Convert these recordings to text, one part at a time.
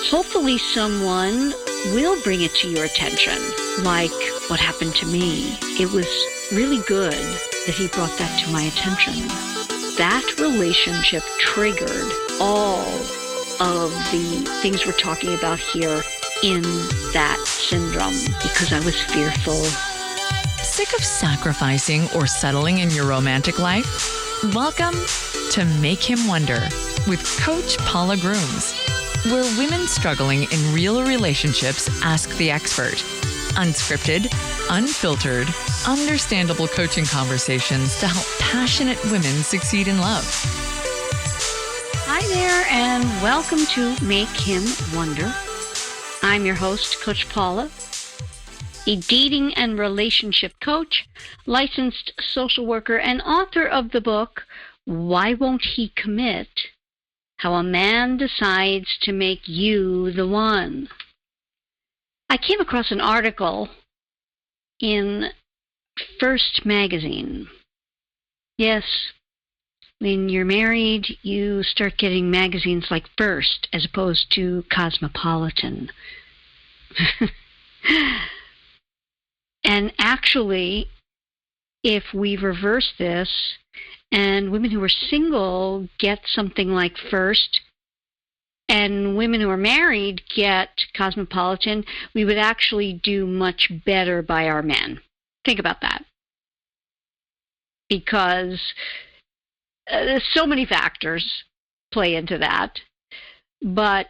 Hopefully someone will bring it to your attention, like what happened to me. It was really good that he brought that to my attention. That relationship triggered all of the things we're talking about here in that syndrome because I was fearful. Sick of sacrificing or settling in your romantic life? Welcome to Make Him Wonder with Coach Paula Grooms, where women struggling in real relationships ask the expert. Unscripted, unfiltered, understandable coaching conversations to help passionate women succeed in love. Hi there, and welcome to Make Him Wonder. I'm your host, Coach Paula, a dating and relationship coach, licensed social worker, and author of the book, Why Won't He Commit? How a Man Decides to Make You the One. I came across an article in First Magazine. Yes, when you're married, you start getting magazines like First as opposed to Cosmopolitan. And actually, if we reverse this, and women who are single get something like First, and women who are married get Cosmopolitan, we would actually do much better by our men. Think about that. Because so many factors play into that. But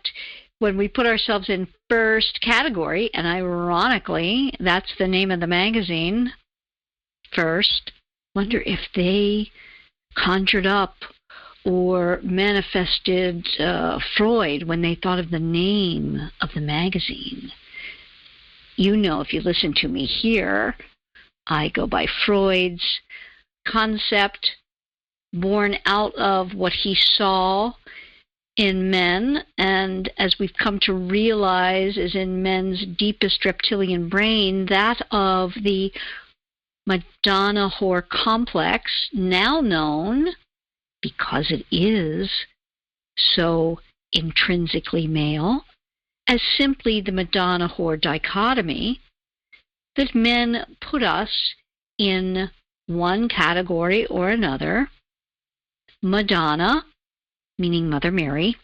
when we put ourselves in First category, and ironically, that's the name of the magazine, First, wonder if they conjured up or manifested Freud when they thought of the name of the magazine. You know, if you listen to me here, I go by Freud's concept born out of what he saw in men, and as we've come to realize is in men's deepest reptilian brain, that of the Madonna whore complex, now known, because it is so intrinsically male, as simply the Madonna whore dichotomy, that men put us in one category or another, Madonna, meaning Mother Mary,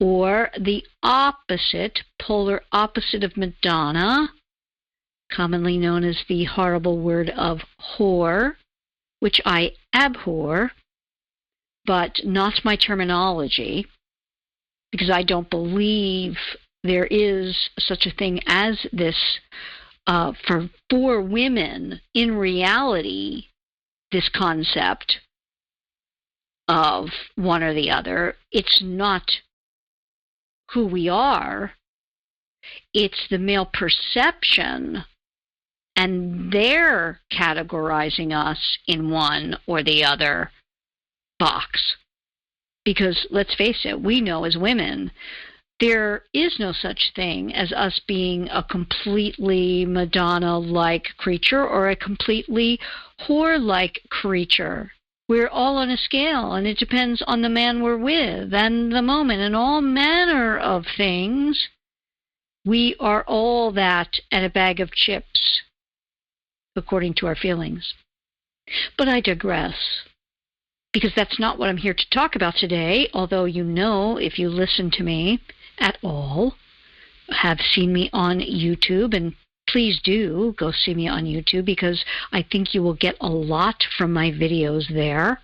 or the opposite, polar opposite of Madonna, commonly known as the horrible word of whore, which I abhor, but not my terminology, because I don't believe there is such a thing as this for women. In reality, this concept of one or the other, it's not who we are, it's the male perception, and they're categorizing us in one or the other box. Because let's face it, we know as women, there is no such thing as us being a completely Madonna-like creature or a completely whore-like creature. We're all on a scale, and it depends on the man we're with and the moment and all manner of things. We are all that and a bag of chips, according to our feelings. But I digress, because that's not what I'm here to talk about today, although you know, if you listen to me at all, have seen me on YouTube, and please do go see me on YouTube because I think you will get a lot from my videos there.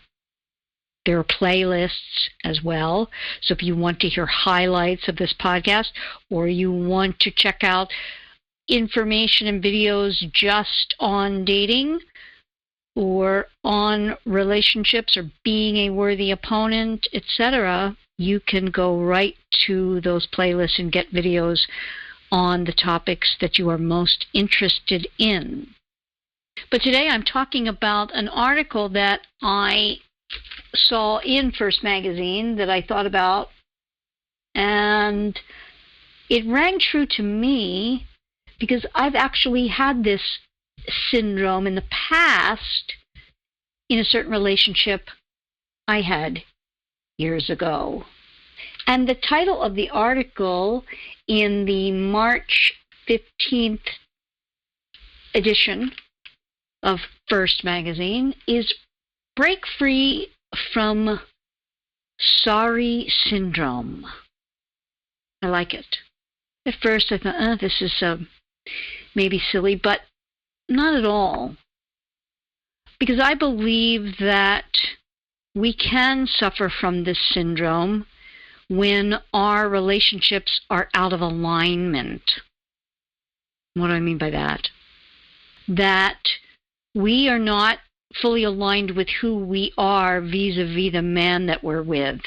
There are playlists as well. So if you want to hear highlights of this podcast or you want to check out information and videos just on dating or on relationships or being a worthy opponent, etc., you can go right to those playlists and get videos on the topics that you are most interested in. But today I'm talking about an article that I saw in First Magazine that I thought about, and it rang true to me because I've actually had this syndrome in the past in a certain relationship I had years ago. And the title of the article in the March 15th edition of First Magazine is Break Free from Sorry Syndrome. I like it. At first I thought, this is maybe silly, but not at all. Because I believe that we can suffer from this syndrome when our relationships are out of alignment. What do I mean by that? That we are not fully aligned with who we are vis-a-vis the man that we're with.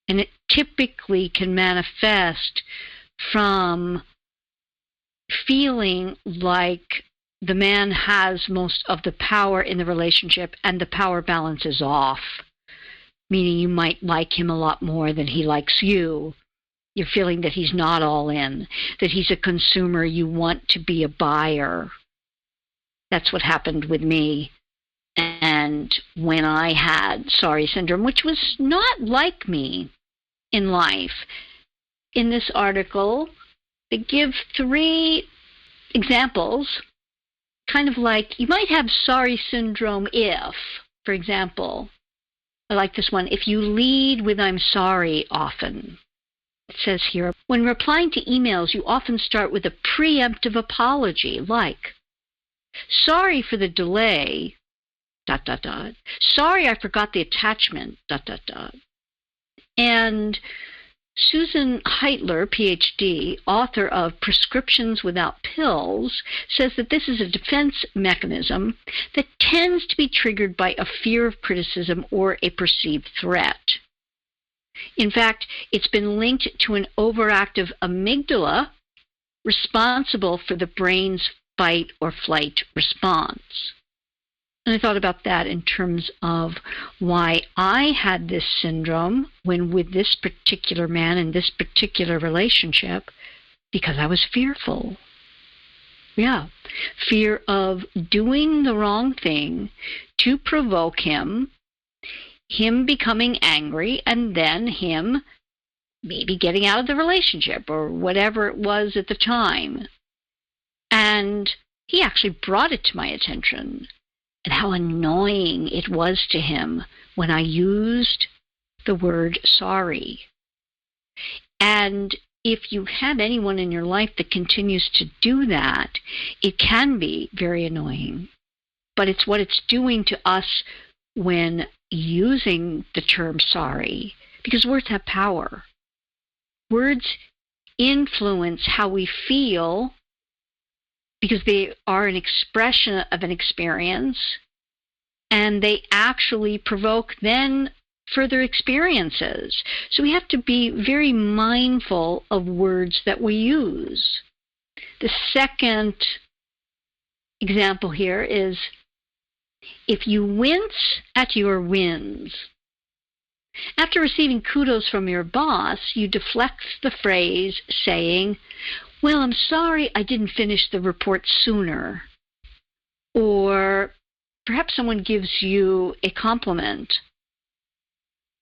And it typically can manifest from feeling like the man has most of the power in the relationship and the power balance is off. Meaning you might like him a lot more than he likes you. You're feeling that he's not all in, that he's a consumer, you want to be a buyer. That's what happened with me. And when I had sorry syndrome, which was not like me in life, in this article, they give 3 examples, kind of like you might have sorry syndrome if, for example, I like this one, if you lead with I'm sorry often. It says here, when replying to emails, you often start with a preemptive apology, like, sorry for the delay, ... Sorry I forgot the attachment, ... And Susan Heitler, PhD, author of Prescriptions Without Pills, says that this is a defense mechanism that tends to be triggered by a fear of criticism or a perceived threat. In fact, it's been linked to an overactive amygdala responsible for the brain's fight or flight response. And I thought about that in terms of why I had this syndrome when with this particular man in this particular relationship, because I was fearful. Yeah, fear of doing the wrong thing to provoke him becoming angry, and then him maybe getting out of the relationship or whatever it was at the time. And he actually brought it to my attention. And how annoying it was to him when I used the word sorry. And if you have anyone in your life that continues to do that, it can be very annoying. But it's what it's doing to us when using the term sorry, because words have power. Words influence how we feel because they are an expression of an experience, and they actually provoke then further experiences. So we have to be very mindful of words that we use. The second example here is, if you wince at your wins. After receiving kudos from your boss, you deflect the phrase saying, well, I'm sorry I didn't finish the report sooner. Or perhaps someone gives you a compliment.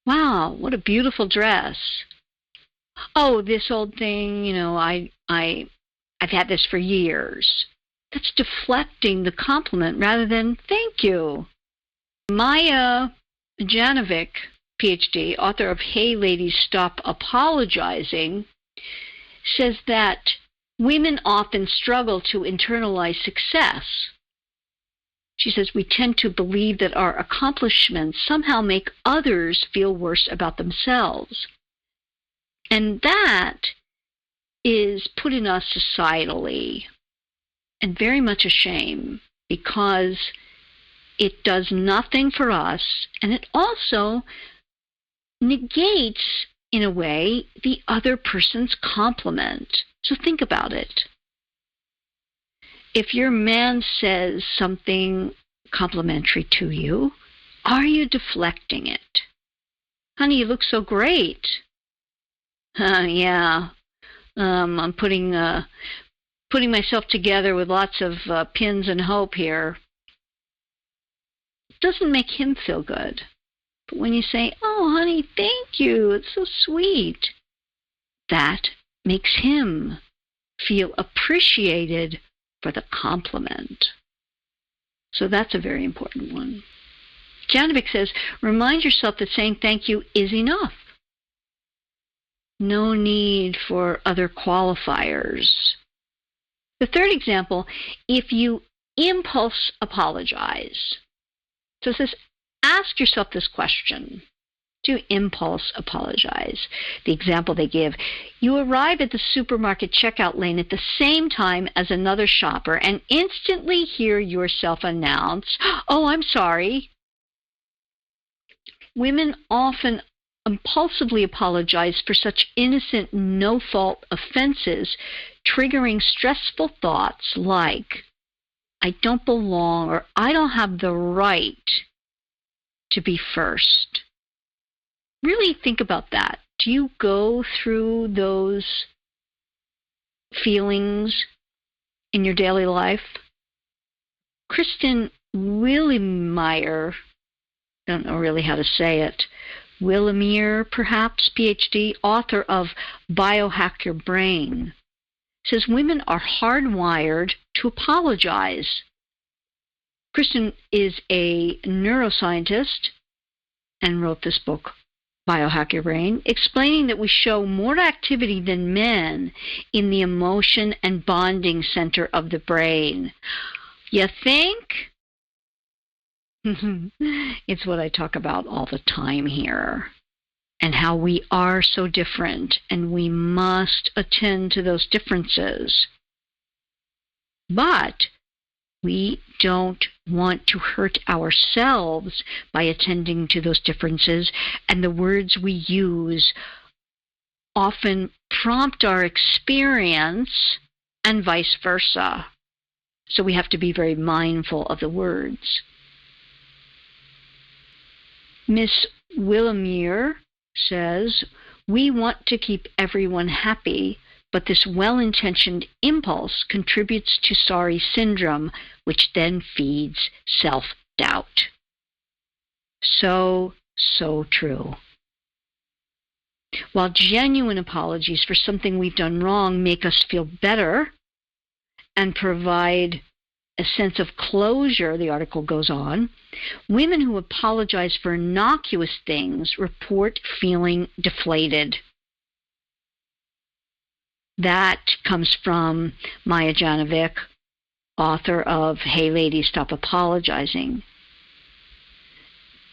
Wow, what a beautiful dress. Oh, this old thing, I've had this for years. That's deflecting the compliment rather than thank you. Maya Janovic, PhD, author of Hey Ladies, Stop Apologizing, says that women often struggle to internalize success. She says we tend to believe that our accomplishments somehow make others feel worse about themselves. And that is put in us societally, and very much a shame, because it does nothing for us, and it also negates, in a way, the other person's compliment. So think about it. If your man says something complimentary to you, are you deflecting it? Honey, you look so great. Yeah, I'm putting myself together with lots of pins and hope here. It doesn't make him feel good. But when you say, oh, honey, thank you, it's so sweet, that makes him feel appreciated for the compliment. So that's a very important one. Janovic says, remind yourself that saying thank you is enough. No need for other qualifiers. The third example, if you impulse apologize. So it says, ask yourself this question. Do you impulse apologize? The example they give, you arrive at the supermarket checkout lane at the same time as another shopper and instantly hear yourself announce, oh, I'm sorry. Women often impulsively apologize for such innocent, no-fault offenses, triggering stressful thoughts like, I don't belong or I don't have the right to be first. Really think about that. Do you go through those feelings in your daily life? Kristen Willemeier, I don't know really how to say it, Willemeier, perhaps, PhD, author of Biohack Your Brain, says women are hardwired to apologize. Kristen is a neuroscientist and wrote this book, Biohack Your Brain, explaining that we show more activity than men in the emotion and bonding center of the brain. You think? It's what I talk about all the time here, and how we are so different, and we must attend to those differences. But we don't want to hurt ourselves by attending to those differences, and the words we use often prompt our experience and vice versa. So we have to be very mindful of the words. Miss Willemeier says, we want to keep everyone happy, but this well-intentioned impulse contributes to sorry syndrome, which then feeds self-doubt. So true. While genuine apologies for something we've done wrong make us feel better and provide a sense of closure, the article goes on, women who apologize for innocuous things report feeling deflated. That comes from Maya Janovic, author of Hey Ladies, Stop Apologizing.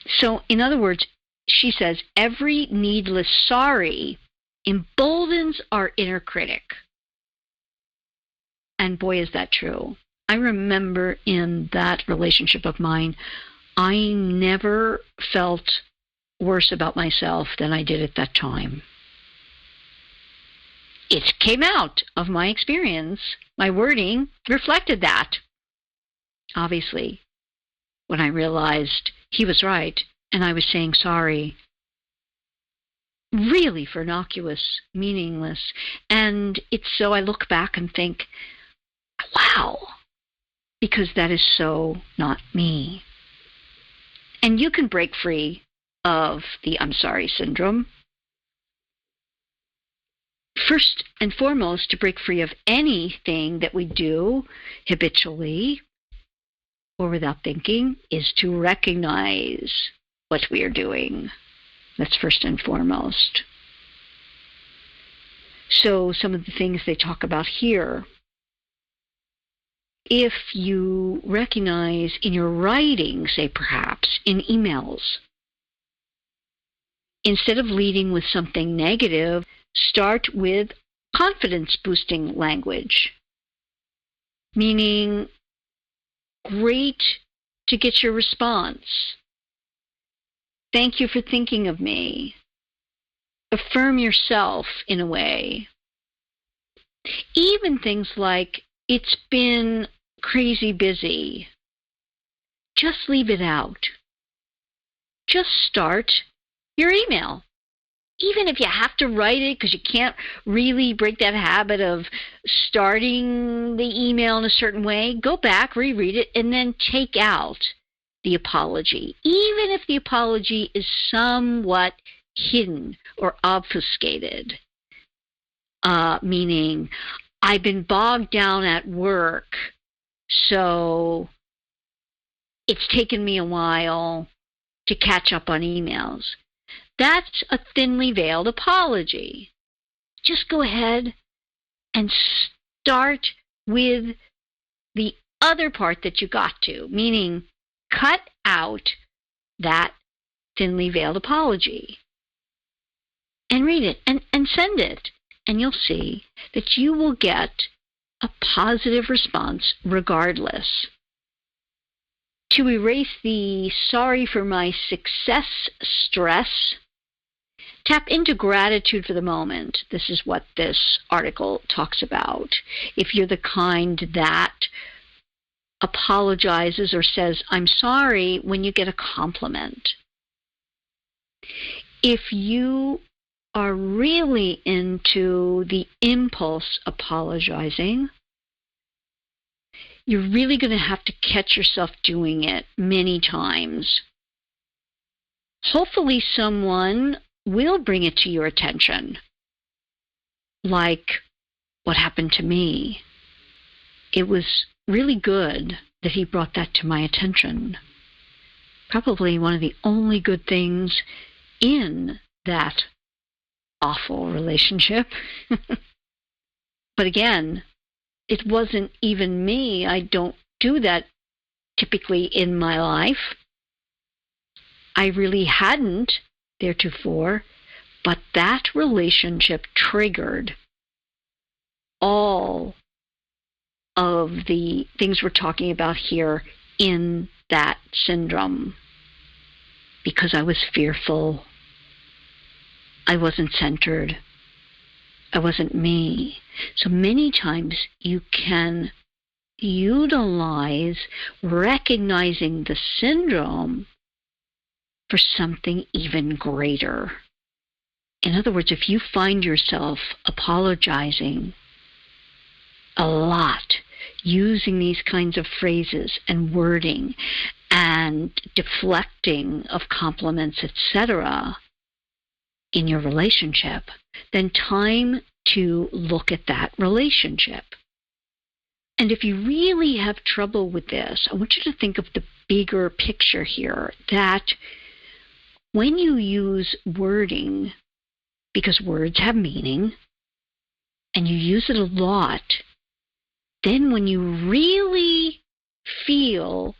So, in other words, she says, every needless sorry emboldens our inner critic. And boy, is that true. I remember in that relationship of mine, I never felt worse about myself than I did at that time. It came out of my experience. My wording reflected that. Obviously, when I realized he was right and I was saying sorry, really for innocuous, meaningless. And it's so I look back and think, wow, because that is so not me. And you can break free of the I'm sorry syndrome. First and foremost, to break free of anything that we do habitually or without thinking is to recognize what we are doing. That's first and foremost. So some of the things they talk about here, if you recognize in your writing, say perhaps in emails, instead of leading with something negative, start with confidence-boosting language, meaning great to get your response. Thank you for thinking of me. Affirm yourself in a way. Even things like, it's been crazy busy. Just leave it out. Just start your email. Even if you have to write it because you can't really break that habit of starting the email in a certain way, go back, reread it, and then take out the apology. Even if the apology is somewhat hidden or obfuscated, meaning I've been bogged down at work, so it's taken me a while to catch up on emails. That's a thinly veiled apology. Just go ahead and start with the other part that you got to, meaning cut out that thinly veiled apology and read it and send it. And you'll see that you will get a positive response regardless. To erase the sorry for my success stress, tap into gratitude for the moment. This is what this article talks about. If you're the kind that apologizes or says, I'm sorry, when you get a compliment. If you are really into the impulse apologizing, you're really going to have to catch yourself doing it many times. Hopefully someone will bring it to your attention, like what happened to me. It was really good that he brought that to my attention. Probably one of the only good things in that awful relationship. But again, it wasn't even me. I don't do that typically in my life. I really hadn't theretofore, but that relationship triggered all of the things we're talking about here in that syndrome. Because I was fearful, I wasn't centered, I wasn't me. So many times you can utilize recognizing the syndrome for something even greater. In other words, if you find yourself apologizing a lot, using these kinds of phrases and wording and deflecting of compliments, etc., in your relationship, then time to look at that relationship. And if you really have trouble with this, I want you to think of the bigger picture here, that when you use wording, because words have meaning, and you use it a lot, then when you really feel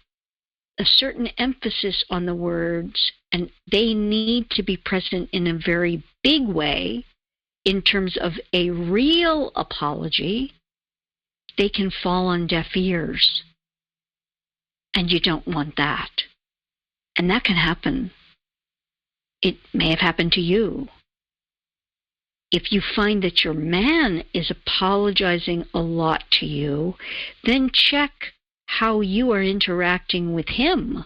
a certain emphasis on the words, and they need to be present in a very big way in terms of a real apology, they can fall on deaf ears. And you don't want that. And that can happen. It may have happened to you. If you find that your man is apologizing a lot to you, then check how you are interacting with him.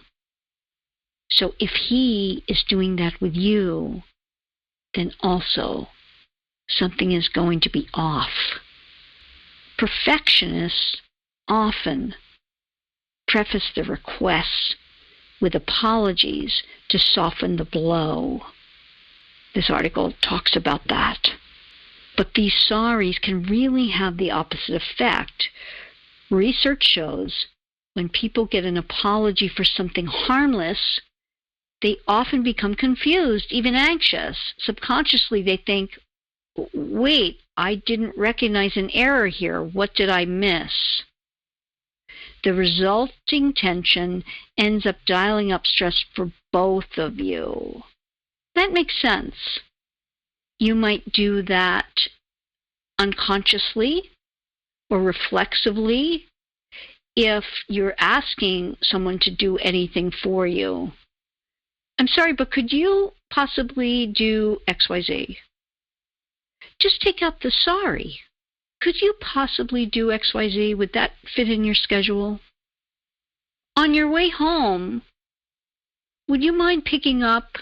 So if he is doing that with you, then also something is going to be off. Perfectionists often preface the requests with apologies to soften the blow. This article talks about that. But these sorries can really have the opposite effect. Research shows when people get an apology for something harmless, they often become confused, even anxious. Subconsciously, they think, wait, I didn't recognize an error here. What did I miss? The resulting tension ends up dialing up stress for both of you. That makes sense. You might do that unconsciously or reflexively if you're asking someone to do anything for you. I'm sorry, but could you possibly do XYZ? Just take out the sorry. Could you possibly do XYZ? Would that fit in your schedule? On your way home, would you mind picking up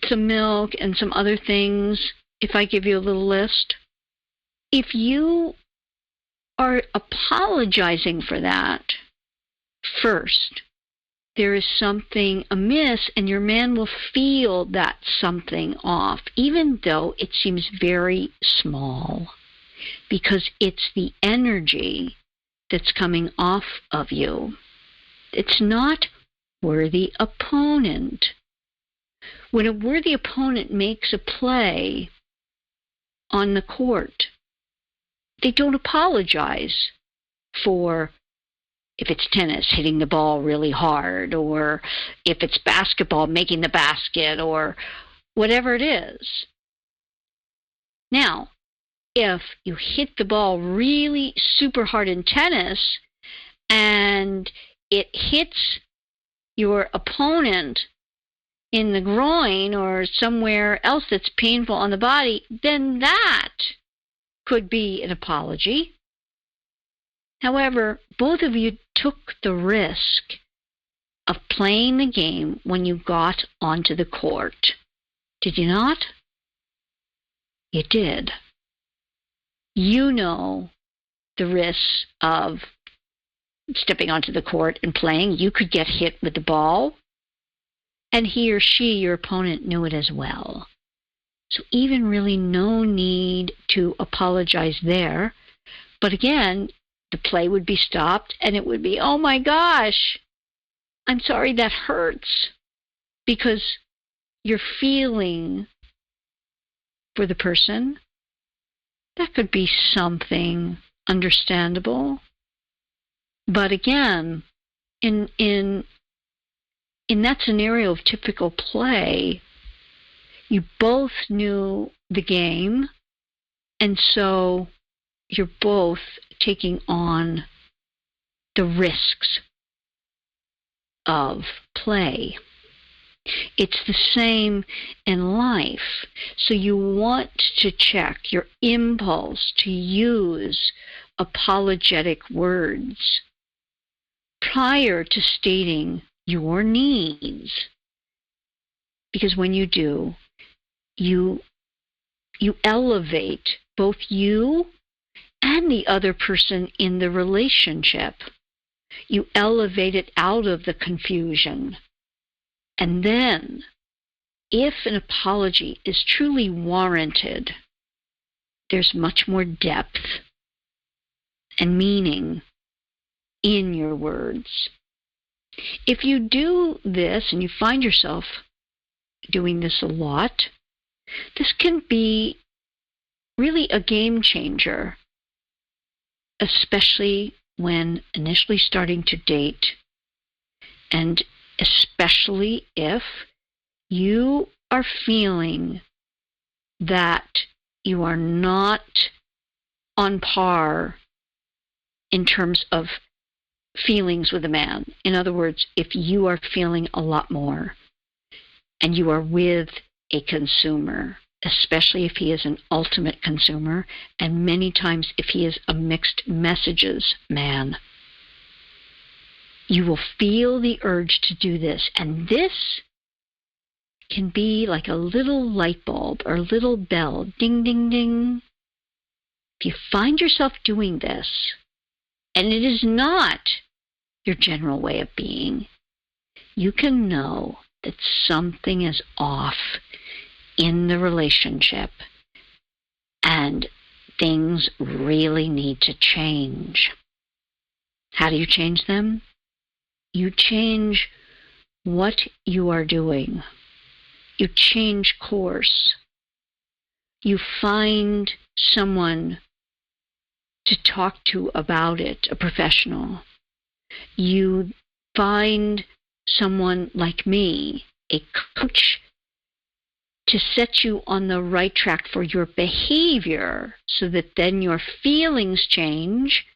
some milk and some other things if I give you a little list? If you are apologizing for that first, there is something amiss, and your man will feel that something off, even though it seems very small, because it's the energy that's coming off of you. It's not worthy opponent. When a worthy opponent makes a play on the court, they don't apologize for, if it's tennis, hitting the ball really hard, or if it's basketball, making the basket, or whatever it is. Now, if you hit the ball really super hard in tennis and it hits your opponent in the groin or somewhere else that's painful on the body, then that could be an apology. However, both of you took the risk of playing the game when you got onto the court. Did you not? You did. You know the risks of stepping onto the court and playing. You could get hit with the ball, and he or she, your opponent, knew it as well. So even really no need to apologize there. But again, the play would be stopped, and it would be, oh my gosh, I'm sorry, that hurts, because you're feeling for the person. That could be something understandable. But again, in that scenario of typical play, you both knew the game, and so you're both taking on the risks of play. It's the same in life. So you want to check your impulse to use apologetic words prior to stating your needs. Because when you do, you elevate both you and the other person in the relationship. You elevate it out of the confusion. And then, if an apology is truly warranted, there's much more depth and meaning in your words. If you do this, and you find yourself doing this a lot, this can be really a game changer, especially when initially starting to date, and especially if you are feeling that you are not on par in terms of feelings with a man. In other words, if you are feeling a lot more and you are with a consumer, especially if he is an ultimate consumer, and many times if he is a mixed messages man, you will feel the urge to do this. And this can be like a little light bulb or little bell, ding, ding, ding. If you find yourself doing this, and it is not your general way of being, you can know that something is off in the relationship and things really need to change. How do you change them? You change what you are doing. You change course. You find someone to talk to about it, a professional. You find someone like me, a coach, to set you on the right track for your behavior so that then your feelings change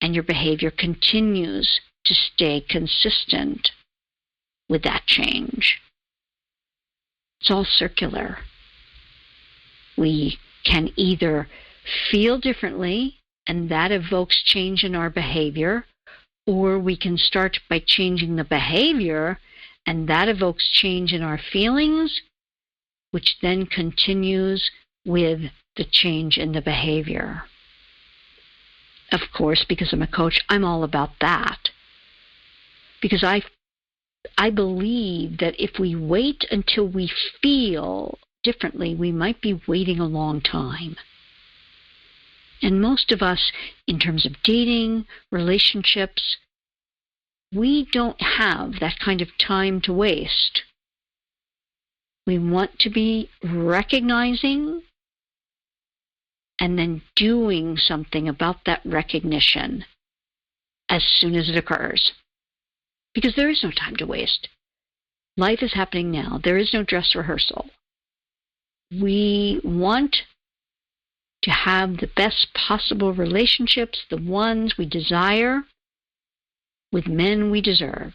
and your behavior continues to stay consistent with that change. It's all circular. We can either feel differently, and that evokes change in our behavior, or we can start by changing the behavior, and that evokes change in our feelings, which then continues with the change in the behavior. Of course, because I'm a coach, I'm all about that. Because I I believe that if we wait until we feel differently, we might be waiting a long time. And most of us, in terms of dating, relationships, we don't have that kind of time to waste. We want to be recognizing and then doing something about that recognition as soon as it occurs. Because there is no time to waste. Life is happening now. There is no dress rehearsal. We want to have the best possible relationships, the ones we desire, with men we deserve.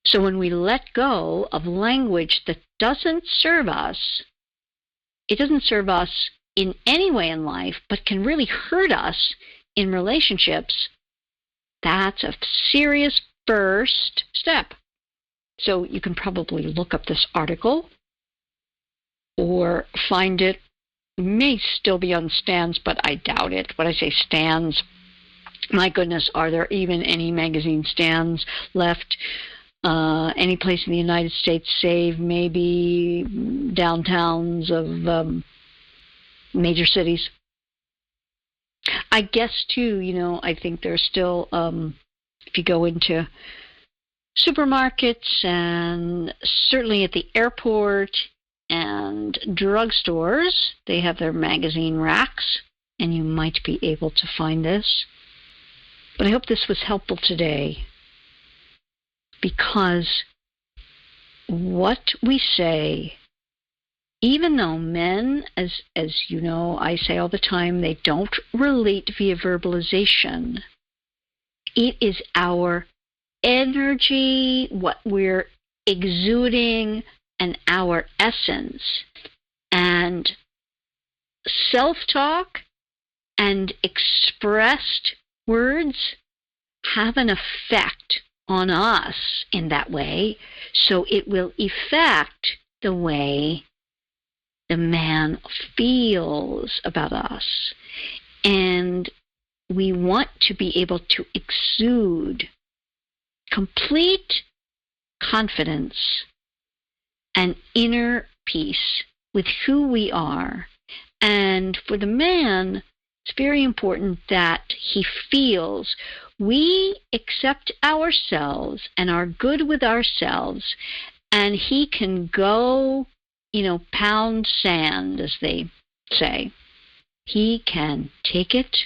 So when we let go of language that doesn't serve us, it doesn't serve us in any way in life, but can really hurt us in relationships, that's a serious first step. So you can probably look up this article or find it. It may still be on Stans, but I doubt it. When I say Stans, my goodness, are there even any magazine stands left? Any place in the United States, save maybe downtowns of major cities. I guess, too, I think there's still, if you go into supermarkets and certainly at the airport and drugstores, they have their magazine racks, and you might be able to find this. But I hope this was helpful today, because what we say, even though men, as you know, I say all the time, they don't relate via verbalization, it is our energy, what we're exuding, and our essence. And self-talk and expressed words have an effect on us in that way, so it will affect the way the man feels about us. And we want to be able to exude complete confidence and inner peace with who we are. And for the man, it's very important that he feels we accept ourselves and are good with ourselves, and he can go, pound sand, as they say. He can take it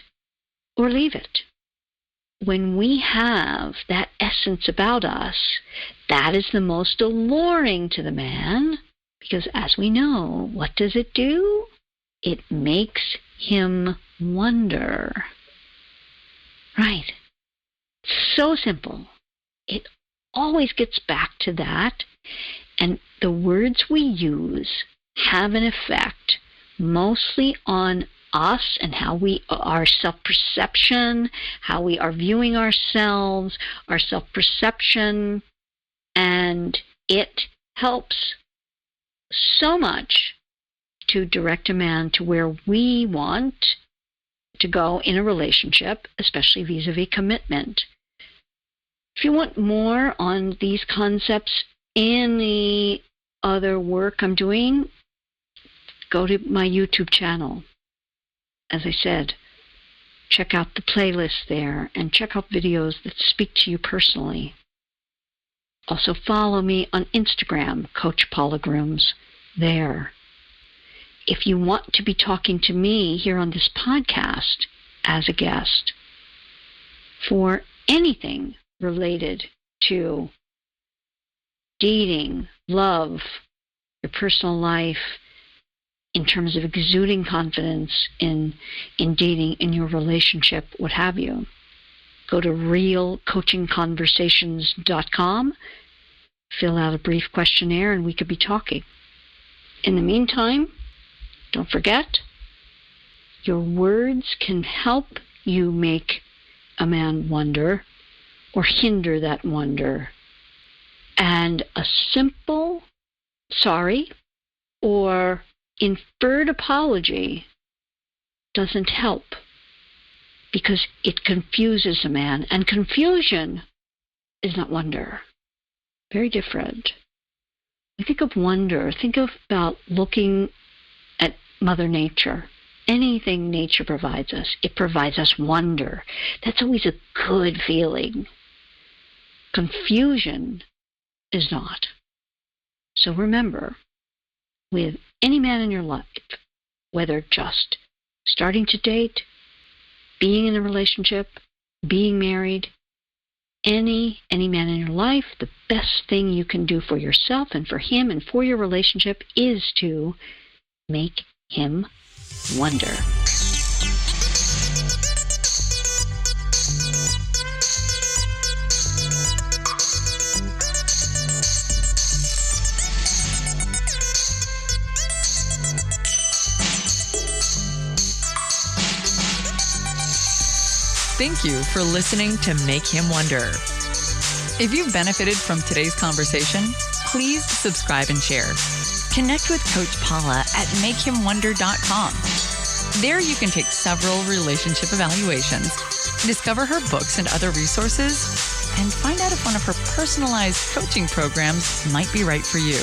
or leave it. When we have that essence about us, that is the most alluring to the man, because as we know, what does it do? It makes him wonder. Right. So simple. It always gets back to that. And the words we use have an effect mostly on us and how we, our self-perception, how we are viewing ourselves, our self-perception, and it helps so much to direct a man to where we want to go in a relationship, especially vis-a-vis commitment. If you want more on these concepts and the other work I'm doing, go to my YouTube channel. As I said, check out the playlist there and check out videos that speak to you personally. Also follow me on Instagram, Coach Paula Grooms, there. If you want to be talking to me here on this podcast as a guest for anything related to dating, love, your personal life, in terms of exuding confidence in dating, in your relationship, what have you, go to realcoachingconversations.com, fill out a brief questionnaire, and we could be talking. In the meantime, don't forget, your words can help you make a man wonder or hinder that wonder. And a simple sorry or inferred apology doesn't help, because it confuses a man, and confusion is not wonder. Very different. We think of wonder. Think about looking at Mother Nature. Anything nature provides us, it provides us wonder. That's always a good feeling. Confusion is not. So remember, with any man in your life, whether just starting to date, being in a relationship, being married, any man in your life, the best thing you can do for yourself and for him and for your relationship is to make him wonder. Thank you for listening to Make Him Wonder. If you've benefited from today's conversation, please subscribe and share. Connect with Coach Paula at makehimwonder.com. There you can take several relationship evaluations, discover her books and other resources, and find out if one of her personalized coaching programs might be right for you.